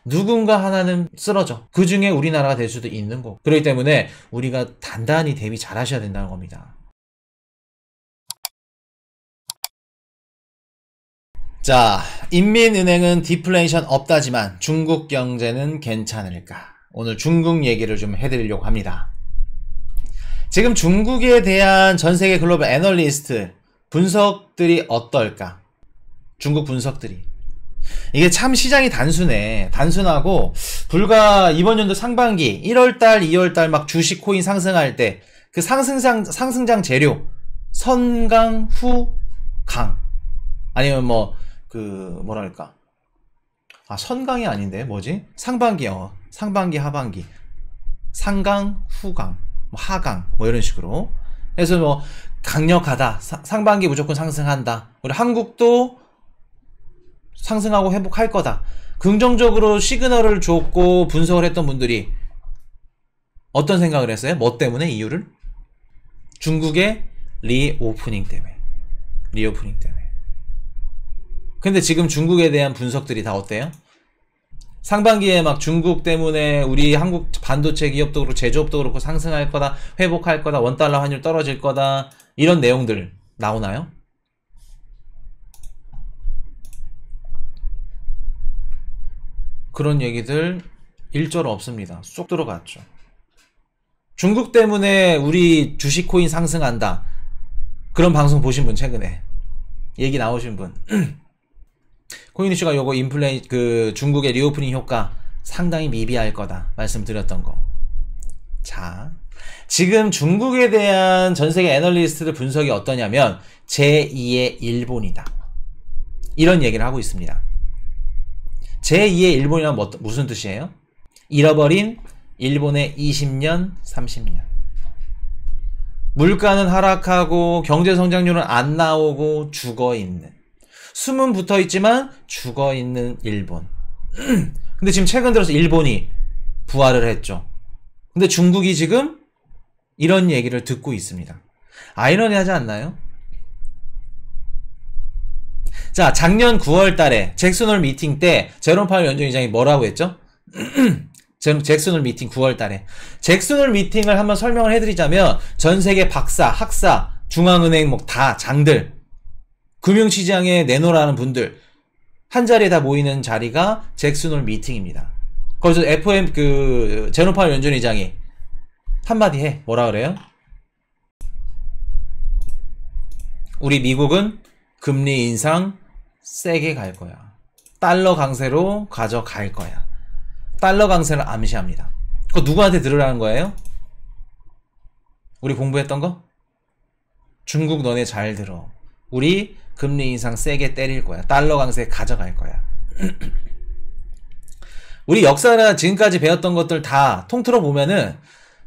누군가 하나는 쓰러져. 그 중에 우리나라가 될 수도 있는 거고. 그렇기 때문에 우리가 단단히 대비 잘 하셔야 된다는 겁니다. 자, 인민은행은 디플레이션 없다지만 중국 경제는 괜찮을까? 오늘 중국 얘기를 좀 해드리려고 합니다. 지금 중국에 대한 전세계 글로벌 애널리스트 분석들이 어떨까? 중국 분석들이. 이게 참 시장이 단순하고 불과 이번 연도 상반기 1월달, 2월달 막 주식 코인 상승할 때 그 상승장 재료 선강, 후, 강. 아니면 뭐랄까. 선강이 아닌데 뭐지? 상반기요. 상반기, 하반기. 상강, 후강, 하강 이런 식으로. 그래서 강력하다. 상반기 무조건 상승한다. 우리 한국도 상승하고 회복할 거다. 긍정적으로 시그널을 줬고 분석을 했던 분들이 어떤 생각을 했어요? 뭐 때문에? 이유를? 중국의 리오프닝 때문에. 근데 지금 중국에 대한 분석들이 다 어때요? 상반기에 막 중국 때문에 우리 한국 반도체 기업도 그렇고 제조업도 그렇고 상승할 거다, 회복할 거다, 원달러 환율 떨어질 거다, 이런 내용들 나오나요? 그런 얘기들 일절 없습니다. 쏙 들어갔죠. 중국 때문에 우리 주식 코인 상승한다. 그런 방송 보신 분 최근에 얘기 나오신 분. 코인이슈가 요거 중국의 리오프닝 효과 상당히 미비할 거다 말씀드렸던 거. 자, 지금 중국에 대한 전세계 애널리스트들 분석이 어떠냐면 제2의 일본이다. 이런 얘기를 하고 있습니다. 제2의 일본이란 무슨 뜻이에요? 잃어버린 일본의 20년, 30년. 물가는 하락하고 경제성장률은 안 나오고 죽어있는. 숨은 붙어있지만 죽어있는 일본. 근데 지금 최근 들어서 일본이 부활을 했죠. 근데 중국이 지금 이런 얘기를 듣고 있습니다. 아이러니하지 않나요? 자, 작년 9월 달에 잭슨홀 미팅 때 제롬 파월 연준의장이 뭐라고 했죠? 잭슨홀 미팅 9월 달에. 잭슨홀 미팅을 한번 설명을 해드리자면 전 세계 박사, 학사, 중앙은행 다 장들, 금융시장에 내놓으라는 분들 한 자리에 다 모이는 자리가 잭슨홀 미팅입니다. 거기서 제롬 파월 연준의장이 한마디 해. 뭐라 그래요? 우리 미국은 금리 인상 세게 갈 거야. 달러 강세로 가져갈 거야. 달러 강세를 암시합니다. 그거 누구한테 들으라는 거예요? 우리 공부했던 거? 중국 너네 잘 들어. 우리 금리 인상 세게 때릴 거야. 달러 강세 가져갈 거야. 우리 역사나 지금까지 배웠던 것들 다 통틀어 보면은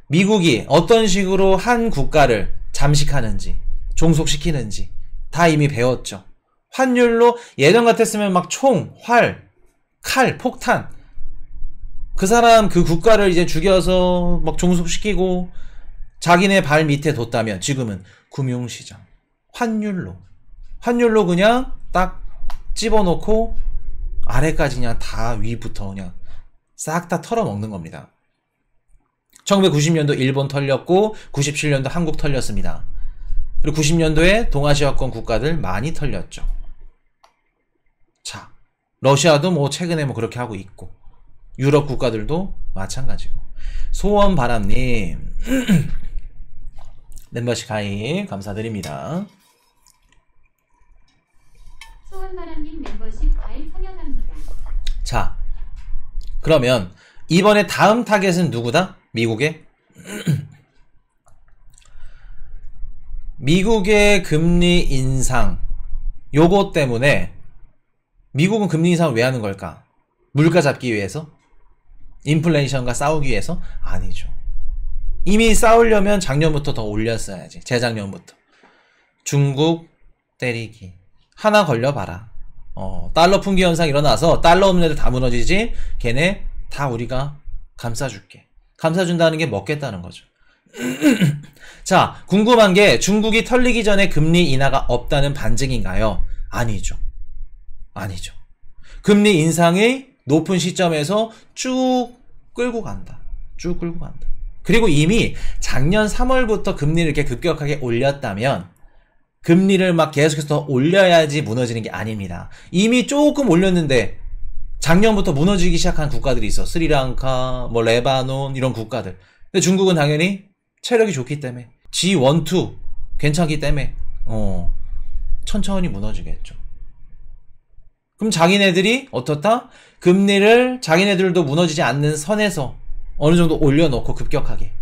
미국이 어떤 식으로 한 국가를 잠식하는지, 종속시키는지 다 이미 배웠죠. 환율로 예전 같았으면 막 총, 활, 칼, 폭탄 그 사람 그 국가를 이제 죽여서 막 종속시키고 자기네 발 밑에 뒀다면 지금은 금융시장, 환율로 그냥 딱 집어넣고 아래까지 그냥 다 위부터 그냥 싹 다 털어먹는 겁니다. 1990년도 일본 털렸고 97년도 한국 털렸습니다. 그리고 90년도에 동아시아권 국가들 많이 털렸죠. 자, 러시아도 최근에 그렇게 하고 있고 유럽 국가들도 마찬가지고. 소원바람님 멤버십 가입 감사드립니다. 소원바람님 멤버십 가입 환영합니다. 자, 그러면 이번에 다음 타겟은 누구다? 미국의? 미국의 금리 인상 요거 때문에 미국은 금리 인상을 왜 하는 걸까? 물가 잡기 위해서? 인플레이션과 싸우기 위해서? 아니죠. 이미 싸우려면 작년부터 더 올렸어야지. 재작년부터. 중국 때리기. 하나 걸려봐라. 달러 풍기 현상 일어나서 달러 없는 애들 다 무너지지? 걔네 다 우리가 감싸줄게. 감싸준다는 게 먹겠다는 거죠. 자, 궁금한 게 중국이 털리기 전에 금리 인하가 없다는 반증인가요? 아니죠. 금리 인상의 높은 시점에서 쭉 끌고 간다. 쭉 끌고 간다. 그리고 이미 작년 3월부터 금리를 이렇게 급격하게 올렸다면 금리를 막 계속해서 더 올려야지 무너지는 게 아닙니다. 이미 조금 올렸는데 작년부터 무너지기 시작한 국가들이 있어. 스리랑카, 뭐 레바논 이런 국가들. 근데 중국은 당연히 체력이 좋기 때문에 G1, 2 괜찮기 때문에 천천히 무너지겠죠. 그럼 자기네들이 어떻다? 금리를 자기네들도 무너지지 않는 선에서 어느 정도 올려놓고 급격하게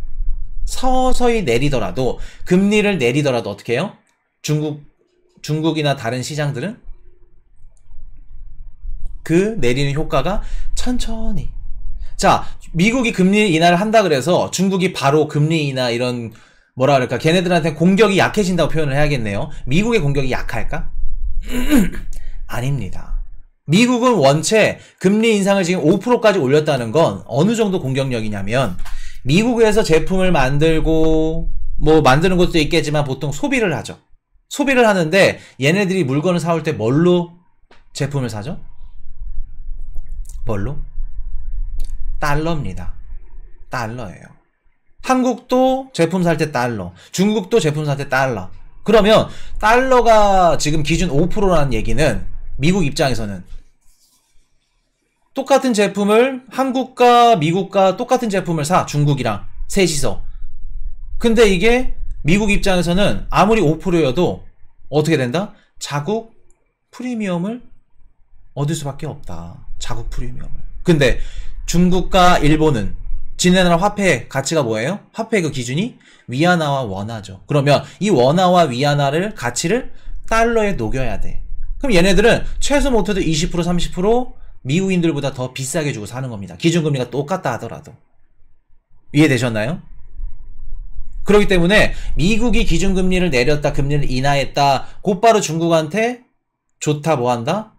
서서히 내리더라도 금리를 내리더라도 어떻게 해요? 중국이나 다른 시장들은 그 내리는 효과가 천천히. 자, 미국이 금리 인하를 한다 그래서 중국이 바로 금리 인하 이런 뭐라 그럴까 걔네들한테 공격이 약해진다고 표현을 해야겠네요. 미국의 공격이 약할까? 아닙니다. 미국은 원체 금리 인상을 지금 5%까지 올렸다는 건 어느 정도 공격력이냐면 미국에서 제품을 만들고 뭐 만드는 것도 있겠지만 보통 소비를 하죠. 소비를 하는데 얘네들이 물건을 사올 때 뭘로 제품을 사죠? 뭘로? 달러입니다. 달러예요. 한국도 제품 살 때 달러, 중국도 제품 살 때 달러. 그러면 달러가 지금 기준 5%라는 얘기는 미국 입장에서는 똑같은 제품을 한국과 미국과 똑같은 제품을 사, 중국이랑 셋이서. 근데 이게 미국 입장에서는 아무리 5%여도 어떻게 된다? 자국 프리미엄을 얻을 수밖에 없다. 자국 프리미엄을. 근데 중국과 일본은 지네나라 화폐 가치가 뭐예요? 화폐 그 기준이 위안화와 원화죠. 그러면 이 원화와 위안화를 가치를 달러에 녹여야 돼. 그럼 얘네들은 최소 못해도 20% 30% 미국인들보다 더 비싸게 주고 사는 겁니다. 기준금리가 똑같다 하더라도. 이해되셨나요? 그렇기 때문에 미국이 기준금리를 내렸다, 금리를 인하했다, 곧바로 중국한테 좋다, 뭐한다?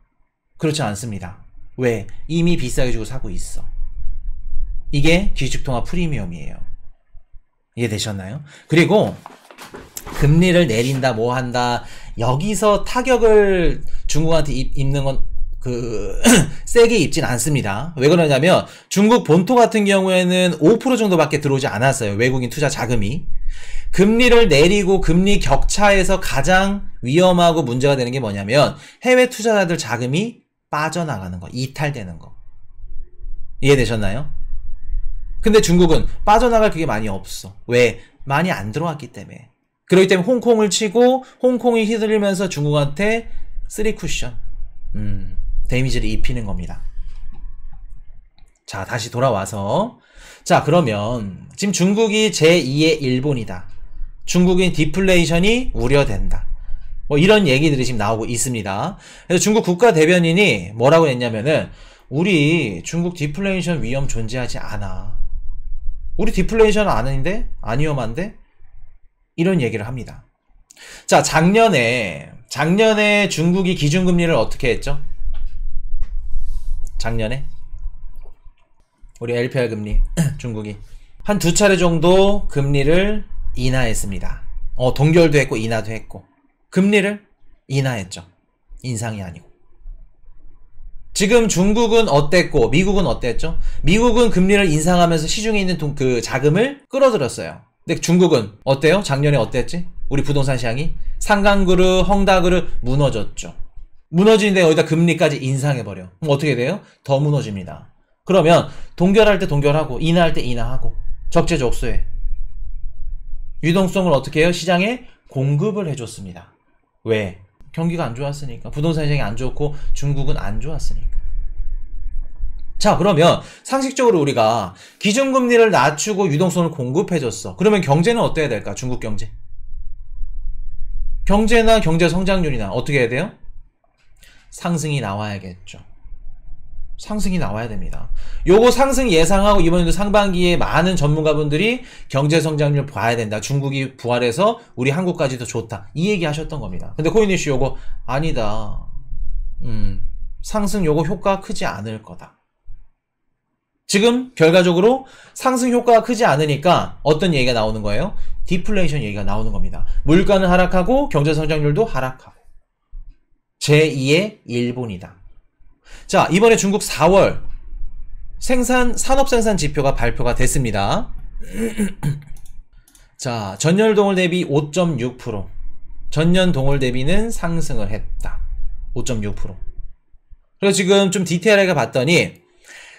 그렇지 않습니다. 왜? 이미 비싸게 주고 사고 있어. 이게 기축통화 프리미엄이에요. 이해되셨나요? 그리고 금리를 내린다, 뭐한다, 여기서 타격을 중국한테 입는 건 세게 입진 않습니다. 왜 그러냐면 중국 본토 같은 경우에는 5% 정도밖에 들어오지 않았어요. 외국인 투자 자금이. 금리를 내리고 금리 격차에서 가장 위험하고 문제가 되는 게 뭐냐면 해외 투자자들 자금이 빠져나가는 거, 이탈되는 거. 이해되셨나요? 근데 중국은 빠져나갈 그게 많이 없어. 왜? 많이 안 들어왔기 때문에. 그렇기 때문에 홍콩을 치고 홍콩이 휘둘리면서 중국한테 3쿠션 데미지를 입히는 겁니다. 자, 다시 돌아와서 자, 그러면 지금 중국이 제2의 일본이다. 중국인 디플레이션이 우려된다. 뭐 이런 얘기들이 지금 나오고 있습니다. 그래서 중국 국가 대변인이 뭐라고 했냐면은 우리 중국 디플레이션 위험 존재하지 않아. 우리 디플레이션 아닌데? 안 위험한데? 이런 얘기를 합니다. 자, 작년에 중국이 기준금리를 어떻게 했죠? 작년에 우리 LPR 금리 중국이 한 2차례 정도 금리를 인하했습니다. 동결도 했고 인하도 했고 금리를 인하했죠. 인상이 아니고. 지금 중국은 어땠고 미국은 어땠죠? 미국은 금리를 인상하면서 시중에 있는 그 자금을 끌어들였어요. 근데 중국은 어때요? 작년에 어땠지? 우리 부동산 시장이 상강그룹, 헝다그룹 무너졌죠. 무너지는데 여기다 금리까지 인상해버려. 그럼 어떻게 돼요? 더 무너집니다. 그러면 동결할 때 동결하고 인하할 때 인하하고 적재적소에 유동성을 어떻게 해요? 시장에 공급을 해줬습니다. 왜? 경기가 안 좋았으니까. 부동산 시장이 안 좋고 중국은 안 좋았으니까. 자, 그러면 상식적으로 우리가 기준금리를 낮추고 유동성을 공급해줬어. 그러면 경제는 어때야 될까? 중국 경제. 경제나 경제 성장률이나 어떻게 해야 돼요? 상승이 나와야겠죠. 상승이 나와야 됩니다. 요거 상승 예상하고 이번에도 상반기에 많은 전문가분들이 경제 성장률 봐야 된다. 중국이 부활해서 우리 한국까지도 좋다. 이 얘기 하셨던 겁니다. 근데 코인이슈 요거 아니다. 상승 요거 효과가 크지 않을 거다. 지금 결과적으로 상승 효과가 크지 않으니까 어떤 얘기가 나오는 거예요? 디플레이션 얘기가 나오는 겁니다. 물가는 하락하고 경제 성장률도 하락하고. 제2의 일본이다. 자, 이번에 중국 4월 산업생산 지표가 발표가 됐습니다. 자, 전년 동월 대비 5.6%. 전년 동월 대비는 상승을 했다. 5.6%. 그래서 지금 좀 디테일하게 봤더니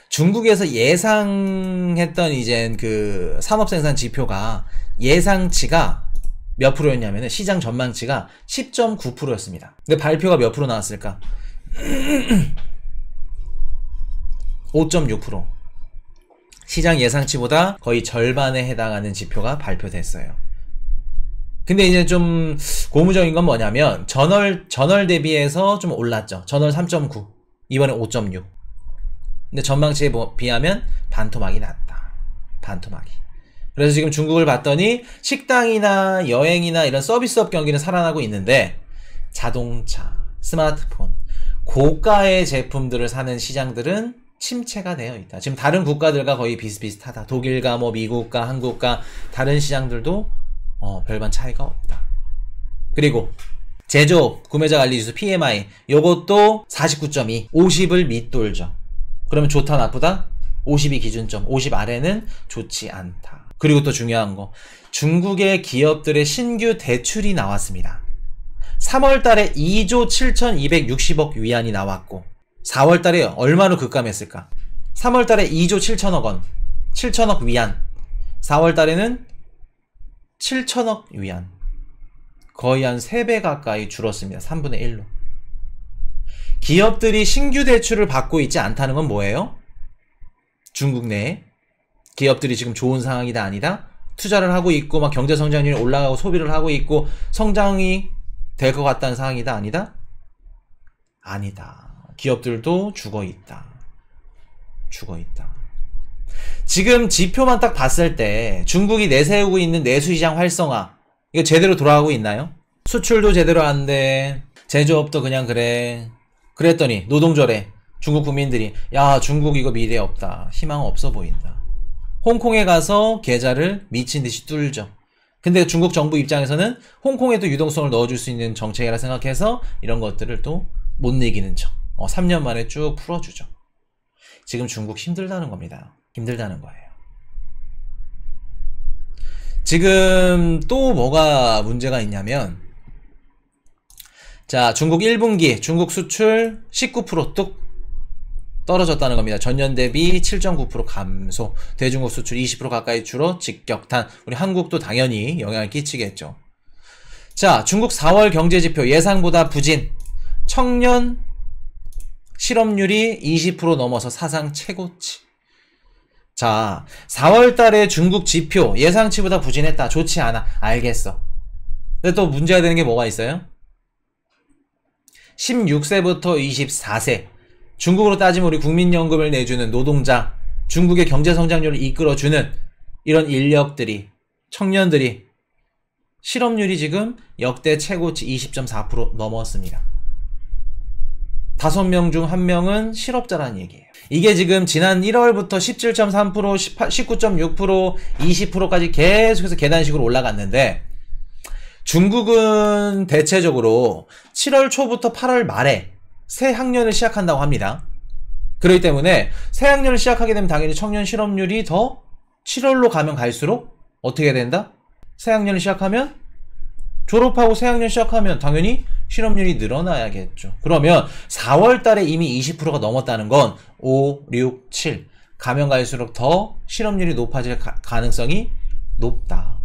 중국에서 예상했던 이젠 그 산업생산 지표가 예상치가 몇 프로였냐면은 시장 전망치가 10.9%였습니다. 근데 발표가 몇 프로 나왔을까? 5.6%. 시장 예상치보다 거의 절반에 해당하는 지표가 발표됐어요. 근데 이제 좀 고무적인 건 뭐냐면 전월 대비해서 좀 올랐죠. 전월 3.9, 이번에 5.6. 근데 전망치에 비하면 반토막이 났다. 반토막이. 그래서 지금 중국을 봤더니 식당이나 여행이나 이런 서비스업 경기는 살아나고 있는데 자동차, 스마트폰, 고가의 제품들을 사는 시장들은 침체가 되어 있다. 지금 다른 국가들과 거의 비슷비슷하다. 독일과 뭐 미국과 한국과 다른 시장들도 별반 차이가 없다. 그리고 제조업 구매자 관리지수 PMI 요것도 49.2, 50을 밑돌죠. 그러면 좋다 나쁘다? 50이 기준점, 50 아래는 좋지 않다. 그리고 또 중요한 거, 중국의 기업들의 신규 대출이 나왔습니다. 3월달에 2조 7,260억 위안이 나왔고 4월달에 얼마로 급감했을까? 3월달에 2조 7천억 원, 7천억 위안. 4월달에는 7천억 위안. 거의 한 3배 가까이 줄었습니다. 3분의 1로. 기업들이 신규 대출을 받고 있지 않다는 건 뭐예요? 중국 내에 기업들이 지금 좋은 상황이다 아니다? 투자를 하고 있고 막 경제 성장률이 올라가고 소비를 하고 있고 성장이 될 것 같다는 상황이다 아니다? 아니다. 기업들도 죽어있다. 죽어있다. 지금 지표만 딱 봤을 때 중국이 내세우고 있는 내수시장 활성화 이거 제대로 돌아가고 있나요? 수출도 제대로 안 돼. 제조업도 그냥 그래. 그랬더니 노동절에 중국 국민들이 야 중국 이거 미래 없다. 희망 없어 보인다. 홍콩에 가서 계좌를 미친듯이 뚫죠. 근데 중국 정부 입장에서는 홍콩에도 유동성을 넣어줄 수 있는 정책이라 생각해서 이런 것들을 또 못 이기는 척 3년 만에 쭉 풀어주죠. 지금 중국 힘들다는 겁니다. 힘들다는 거예요. 지금 또 뭐가 문제가 있냐면 자 중국 1분기 중국 수출 19% 떨어졌다는 겁니다. 전년 대비 7.9% 감소, 대중국 수출 20% 가까이 줄어 직격탄. 우리 한국도 당연히 영향을 끼치겠죠. 자 중국 4월 경제지표 예상보다 부진, 청년 실업률이 20% 넘어서 사상 최고치. 자 4월달에 중국 지표 예상치보다 부진했다. 좋지 않아. 알겠어. 근데 또 문제가 되는 게 뭐가 있어요? 16세부터 24세 중국으로 따지면 우리 국민연금을 내주는 노동자, 중국의 경제성장률을 이끌어주는 이런 인력들이, 청년들이 실업률이 지금 역대 최고치 20.4% 넘었습니다. 5명 중 1명은 실업자라는 얘기예요. 이게 지금 지난 1월부터 17.3%, 19.6%, 20%까지 계속해서 계단식으로 올라갔는데 중국은 대체적으로 7월 초부터 8월 말에 새 학년을 시작한다고 합니다. 그렇기 때문에 새 학년을 시작하게 되면 당연히 청년 실업률이 더 7월로 가면 갈수록 어떻게 된다? 새 학년을 시작하면 졸업하고 새 학년 시작하면 당연히 실업률이 늘어나야겠죠. 그러면 4월 달에 이미 20%가 넘었다는 건 5, 6, 7 가면 갈수록 더 실업률이 높아질 가능성이 높다.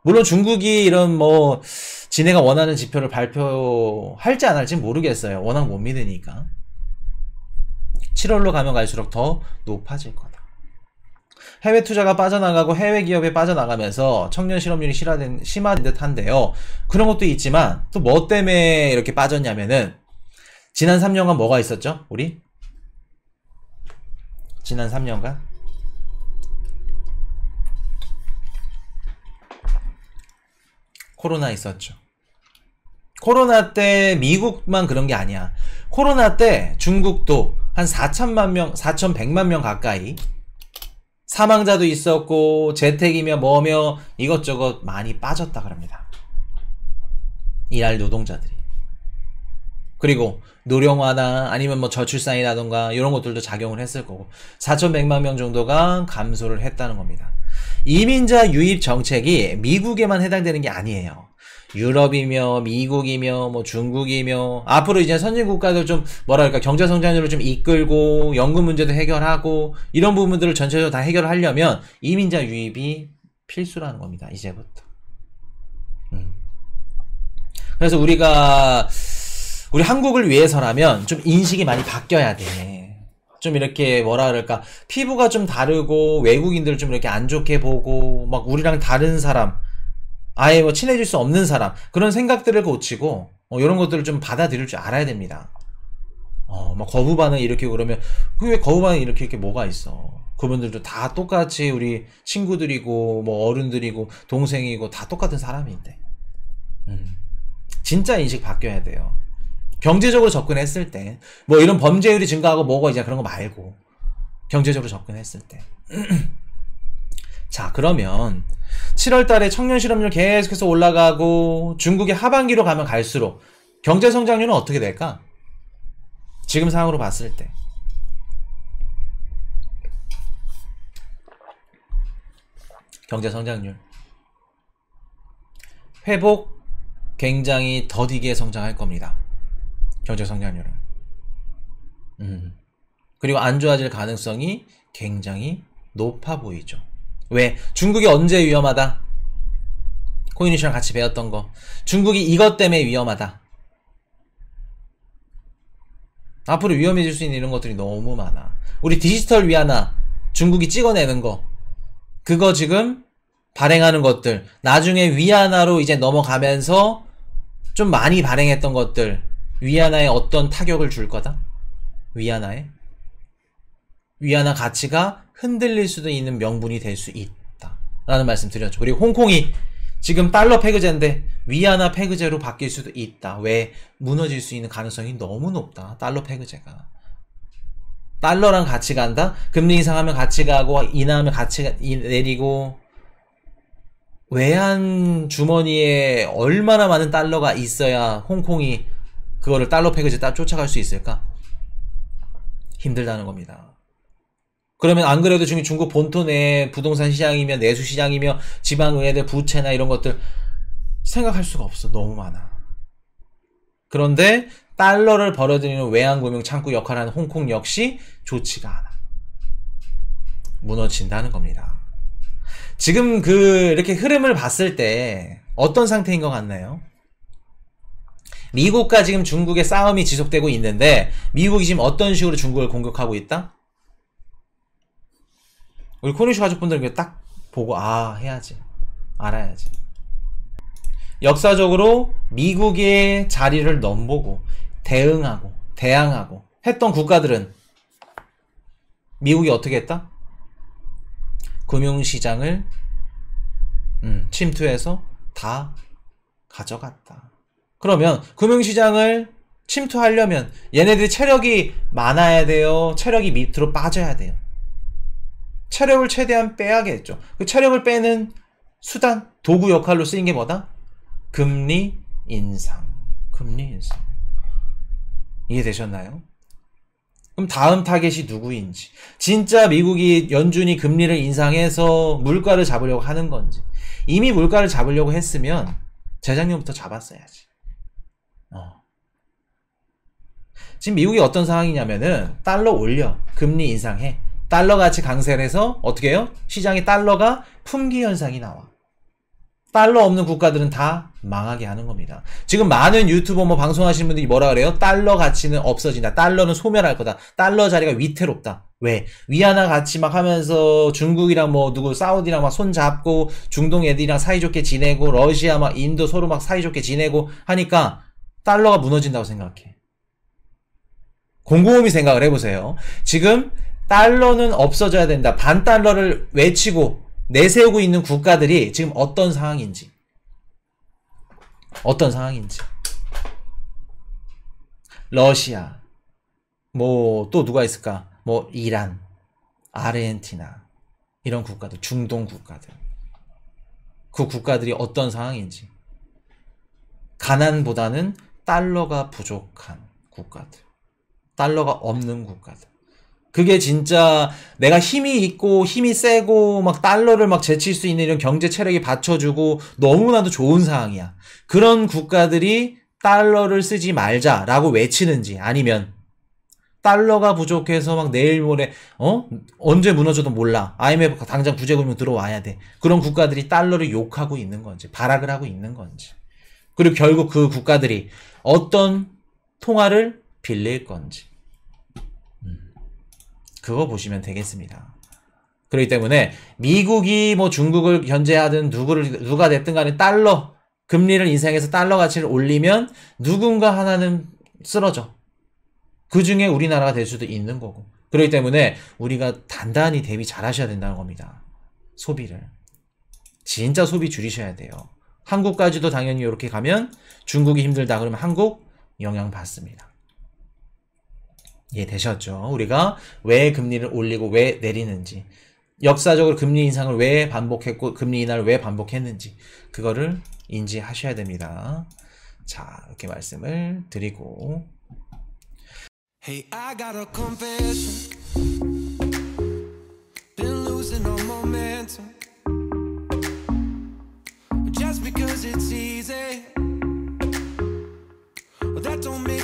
물론 중국이 이런 뭐 지네가 원하는 지표를 발표할지 안 할지 모르겠어요. 워낙 못 믿으니까. 7월로 가면 갈수록 더 높아질 거다. 해외 투자가 빠져나가고 해외 기업에 빠져나가면서 청년 실업률이 심화된 듯 한데요. 그런 것도 있지만 또 뭐 때문에 이렇게 빠졌냐면은 지난 3년간 뭐가 있었죠? 우리? 지난 3년간? 코로나 있었죠. 코로나 때 미국만 그런 게 아니야. 코로나 때 중국도 한 4천만 명, 4,100만 명 가까이 사망자도 있었고 재택이며 뭐며 이것저것 많이 빠졌다 그럽니다. 일할 노동자들이. 그리고 노령화나 아니면 뭐 저출산이라던가 이런 것들도 작용을 했을 거고 4,100만 명 정도가 감소를 했다는 겁니다. 이민자 유입 정책이 미국에만 해당되는 게 아니에요. 유럽이며 미국이며 뭐 중국이며 앞으로 이제 선진국가들 좀 뭐랄까 경제 성장률을 좀 이끌고 연금 문제도 해결하고 이런 부분들을 전체적으로 다 해결을 하려면 이민자 유입이 필수라는 겁니다. 이제부터. 그래서 우리 한국을 위해서라면 좀 인식이 많이 바뀌어야 돼. 좀 이렇게 뭐라 그럴까 피부가 좀 다르고 외국인들을 좀 이렇게 안 좋게 보고 막 우리랑 다른 사람 아예 뭐 친해질 수 없는 사람 그런 생각들을 고치고 이런 것들을 좀 받아들일 줄 알아야 됩니다. 막 거부 반응 이렇게 그러면 왜 거부 반응 이렇게 뭐가 있어? 그분들도 다 똑같이 우리 친구들이고 뭐 어른들이고 동생이고 다 똑같은 사람인데. 진짜 인식 바뀌어야 돼요. 경제적으로 접근했을 때 뭐 이런 범죄율이 증가하고 뭐가 이제 그런 거 말고 경제적으로 접근했을 때. 자, 그러면 7월 달에 청년 실업률 계속해서 올라가고 중국의 하반기로 가면 갈수록 경제 성장률은 어떻게 될까? 지금 상황으로 봤을 때. 경제 성장률. 회복 굉장히 더디게 성장할 겁니다. 경제 성장률은. 그리고 안 좋아질 가능성이 굉장히 높아 보이죠. 왜? 중국이 언제 위험하다? 코인이 씨랑 같이 배웠던 거. 중국이 이것 때문에 위험하다. 앞으로 위험해질 수 있는 이런 것들이 너무 많아. 우리 디지털 위안화 중국이 찍어내는 거 그거 지금 발행하는 것들 나중에 위안화로 이제 넘어가면서 좀 많이 발행했던 것들 위안화에 어떤 타격을 줄 거다? 위안화 가치가 흔들릴 수도 있는 명분이 될 수 있다 라는 말씀 드렸죠. 그리고 홍콩이 지금 달러 페그제인데 위안화 페그제로 바뀔 수도 있다. 왜? 무너질 수 있는 가능성이 너무 높다. 달러 페그제가. 달러랑 같이 간다? 금리 인상하면 같이 가고 인하하면 같이 내리고 외환 주머니에 얼마나 많은 달러가 있어야 홍콩이 그거를 달러 페그제 딱 쫓아갈 수 있을까? 힘들다는 겁니다. 그러면 안 그래도 지금 중국 본토 내 부동산 시장이며 내수 시장이며 지방의회들 부채나 이런 것들 생각할 수가 없어. 너무 많아. 그런데 달러를 벌어들이는 외환금융 창구 역할을 하는 홍콩 역시 좋지가 않아. 무너진다는 겁니다. 지금 이렇게 흐름을 봤을 때 어떤 상태인 것 같나요? 미국과 지금 중국의 싸움이 지속되고 있는데 미국이 지금 어떤 식으로 중국을 공격하고 있다? 우리 코니슈 가족분들은 딱 보고 해야지. 알아야지. 역사적으로 미국의 자리를 넘보고 대항하고 했던 국가들은 미국이 어떻게 했다? 금융시장을 침투해서 다 가져갔다. 그러면 금융시장을 침투하려면 얘네들이 체력이 많아야 돼요? 체력이 밑으로 빠져야 돼요? 체력을 최대한 빼야겠죠. 그 체력을 빼는 수단, 도구 역할로 쓰인 게 뭐다? 금리 인상. 이해되셨나요? 그럼 다음 타겟이 누구인지, 진짜 미국이 연준이 금리를 인상해서 물가를 잡으려고 하는 건지, 이미 물가를 잡으려고 했으면 재작년부터 잡았어야지. 지금 미국이 어떤 상황이냐면은 달러 올려, 금리 인상해, 달러 가치 강세를 해서 어떻게 해요? 시장에 달러가 품귀 현상이 나와. 달러 없는 국가들은 다 망하게 하는 겁니다. 지금 많은 유튜버 방송하시는 분들이 뭐라 그래요? 달러 가치는 없어진다. 달러는 소멸할 거다. 달러 자리가 위태롭다. 왜? 위안화 같이 막 하면서 중국이랑 누구 사우디랑 막 손잡고 중동 애들이랑 사이좋게 지내고 러시아 막 인도 서로 막 사이좋게 지내고 하니까 달러가 무너진다고 생각해. 곰곰이 생각을 해보세요. 지금 달러는 없어져야 된다. 반달러를 외치고 내세우고 있는 국가들이 지금 어떤 상황인지. 러시아, 또 누가 있을까? 이란, 아르헨티나, 이런 국가들, 중동 국가들. 그 국가들이 어떤 상황인지. 가난보다는 달러가 부족한 국가들. 달러가 없는 국가들. 그게 진짜 내가 힘이 있고 힘이 세고 막 달러를 막 제칠 수 있는 이런 경제 체력이 받쳐주고 너무나도 좋은 상황이야. 그런 국가들이 달러를 쓰지 말자라고 외치는지, 아니면 달러가 부족해서 막 내일 모레 언제 무너져도 몰라, IMF 당장 구제금융 들어와야 돼, 그런 국가들이 달러를 욕하고 있는 건지 발악을 하고 있는 건지, 그리고 결국 그 국가들이 어떤 통화를 빌릴 건지, 그거 보시면 되겠습니다. 그렇기 때문에 미국이 뭐 중국을 견제하든 누가 됐든 간에 달러 금리를 인상해서 달러 가치를 올리면 누군가 하나는 쓰러져. 그 중에 우리나라가 될 수도 있는 거고. 그렇기 때문에 우리가 단단히 대비 잘 하셔야 된다는 겁니다. 소비를. 진짜 소비 줄이셔야 돼요. 한국까지도 당연히 이렇게 가면 중국이 힘들다 그러면 한국 영향받습니다. 이해되셨죠? 우리가 왜 금리를 올리고 왜 내리는지, 역사적으로 금리 인상을 왜 반복했고 금리 인하를 왜 반복했는지, 그거를 인지하셔야 됩니다. 자, 이렇게 말씀을 드리고, Hey, I got a confession. Been losing all momentum. Just because it's easy, but that don't mean